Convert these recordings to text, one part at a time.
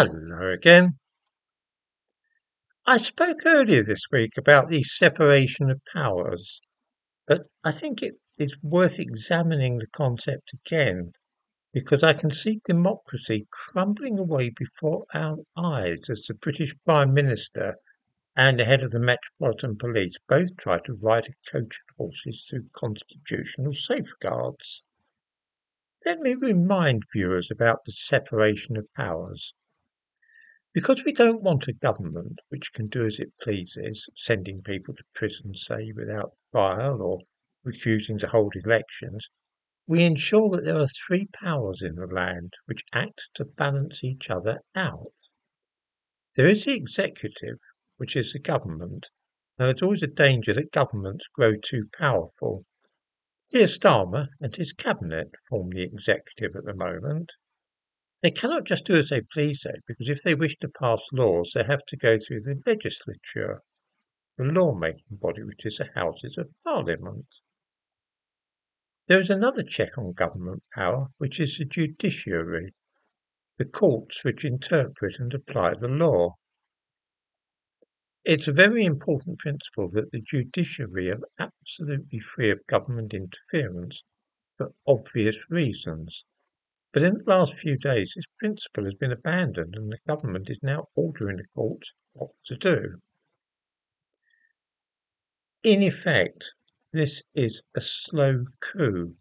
Hello again. I spoke earlier this week about the separation of powers, but I think it is worth examining the concept again because I can see democracy crumbling away before our eyes as the British Prime Minister and the head of the Metropolitan Police both try to ride a coach of horses through constitutional safeguards. Let me remind viewers about the separation of powers. Because we don't want a government which can do as it pleases, sending people to prison, say, without trial or refusing to hold elections, we ensure that there are three powers in the land which act to balance each other out. There is the executive, which is the government. Now, there's always a danger that governments grow too powerful. Keir Starmer and his cabinet form the executive at the moment. They cannot just do as they please, though, because if they wish to pass laws, they have to go through the legislature, the law-making body, which is the Houses of Parliament. There is another check on government power, which is the judiciary, the courts which interpret and apply the law. It's a very important principle that the judiciary are absolutely free of government interference for obvious reasons. But in the last few days, this principle has been abandoned and the government is now ordering the courts what to do. In effect, this is a slow coup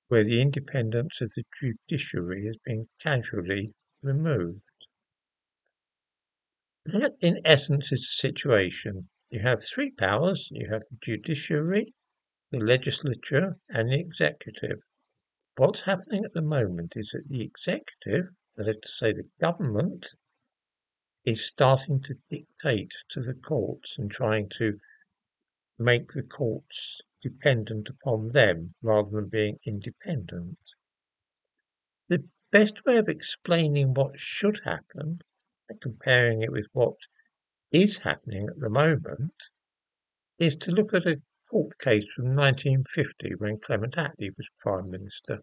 where the independence of the judiciary has been casually removed. That, in essence, is the situation. You have three powers. You have the judiciary, the legislature, and the executive. What's happening at the moment is that the executive, that is to say the government, is starting to dictate to the courts and trying to make the courts dependent upon them rather than being independent. The best way of explaining what should happen and comparing it with what is happening at the moment is to look at a court case from 1950 when Clement Attlee was Prime Minister.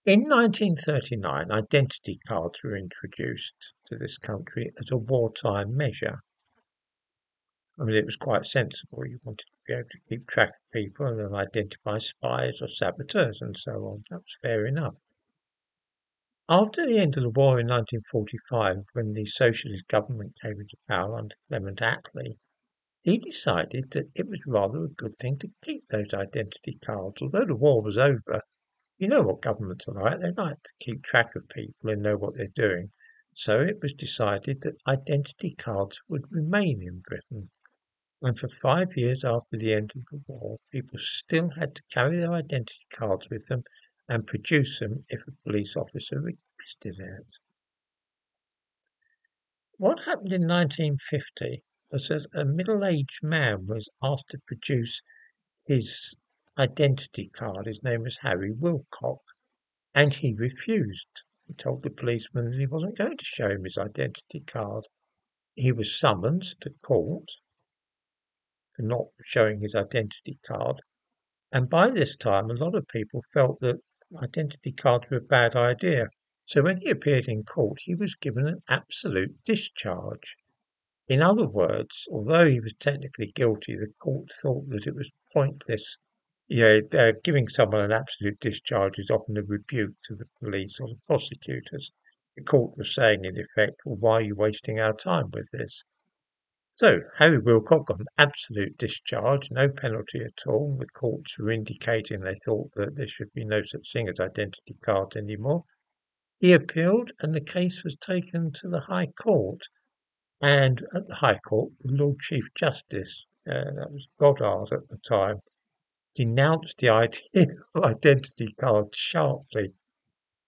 In 1939, identity cards were introduced to this country as a wartime measure. I mean, it was quite sensible. You wanted to be able to keep track of people and then identify spies or saboteurs and so on. That was fair enough. After the end of the war in 1945, when the socialist government came into power under Clement Attlee, he decided that it was rather a good thing to keep those identity cards. Although the war was over, you know what governments are like. They like to keep track of people and know what they're doing. So it was decided that identity cards would remain in Britain. And for 5 years after the end of the war, people still had to carry their identity cards with them and produce them if a police officer requested it. What happened in 1950 was that a middle-aged man was asked to produce his identity card. His name was Harry Wilcock, and he refused. He told the policeman that he wasn't going to show him his identity card. He was summoned to court for not showing his identity card, and by this time a lot of people felt that identity cards were a bad idea. So when he appeared in court, he was given an absolute discharge. In other words, although he was technically guilty, the court thought that it was pointless. Giving someone an absolute discharge is often a rebuke to the police or the prosecutors. The court was saying, in effect, well, why are you wasting our time with this? So Harry Wilcock got an absolute discharge, no penalty at all. The courts were indicating they thought that there should be no such thing as identity cards anymore. He appealed, and the case was taken to the High Court. And at the High Court, the Lord Chief Justice, that was Goddard at the time, denounced the idea of identity cards sharply.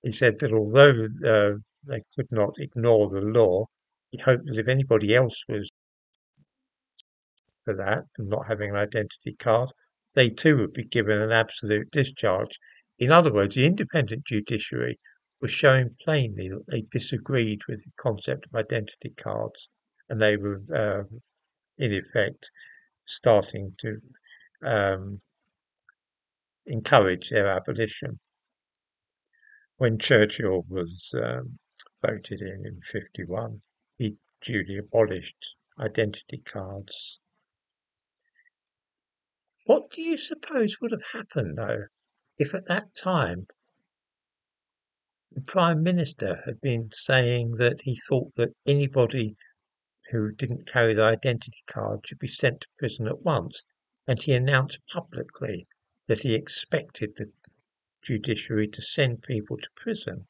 He said that although they could not ignore the law, he hoped that if anybody else was for that and not having an identity card, they too would be given an absolute discharge. In other words, the independent judiciary was showing plainly that they disagreed with the concept of identity cards, and they were, in effect, starting to encourage their abolition. When Churchill was voted in 51. He duly abolished identity cards. What do you suppose would have happened, though, if at that time the Prime Minister had been saying that he thought that anybody who didn't carry the identity card should be sent to prison at once, and he announced publicly that he expected the judiciary to send people to prison?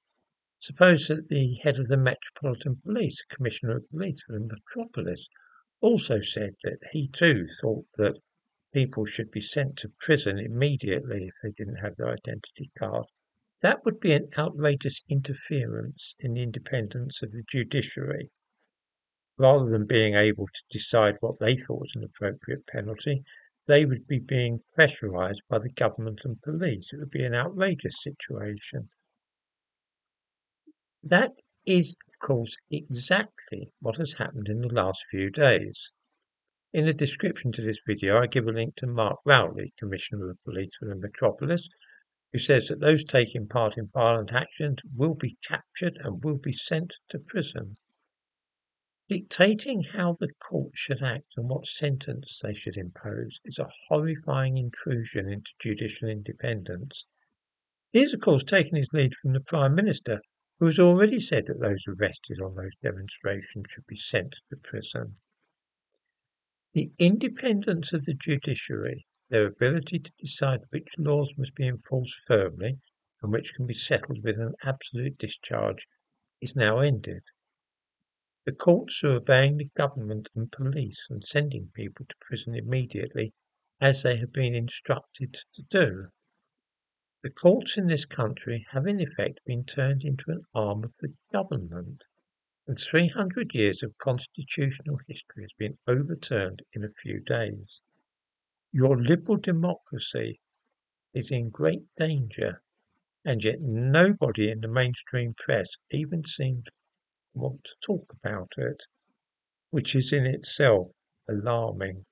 Suppose that the head of the Metropolitan Police, Commissioner of Police for the metropolis, also said that he too thought that people should be sent to prison immediately if they didn't have their identity card. That would be an outrageous interference in the independence of the judiciary. Rather than being able to decide what they thought was an appropriate penalty, they would be being pressurised by the government and police. It would be an outrageous situation. That is, of course, exactly what has happened in the last few days. In the description to this video, I give a link to Mark Rowley, Commissioner of Police for the Metropolis, who says that those taking part in violent actions will be captured and will be sent to prison. Dictating how the court should act and what sentence they should impose is a horrifying intrusion into judicial independence. He is, of course, taking his lead from the Prime Minister, who has already said that those arrested on those demonstrations should be sent to prison. The independence of the judiciary, their ability to decide which laws must be enforced firmly and which can be settled with an absolute discharge, is now ended. The courts are obeying the government and police and sending people to prison immediately, as they have been instructed to do. The courts in this country have in effect been turned into an arm of the government, and 300 years of constitutional history has been overturned in a few days. Your liberal democracy is in great danger, and yet nobody in the mainstream press even seems to want to talk about it, which is in itself alarming.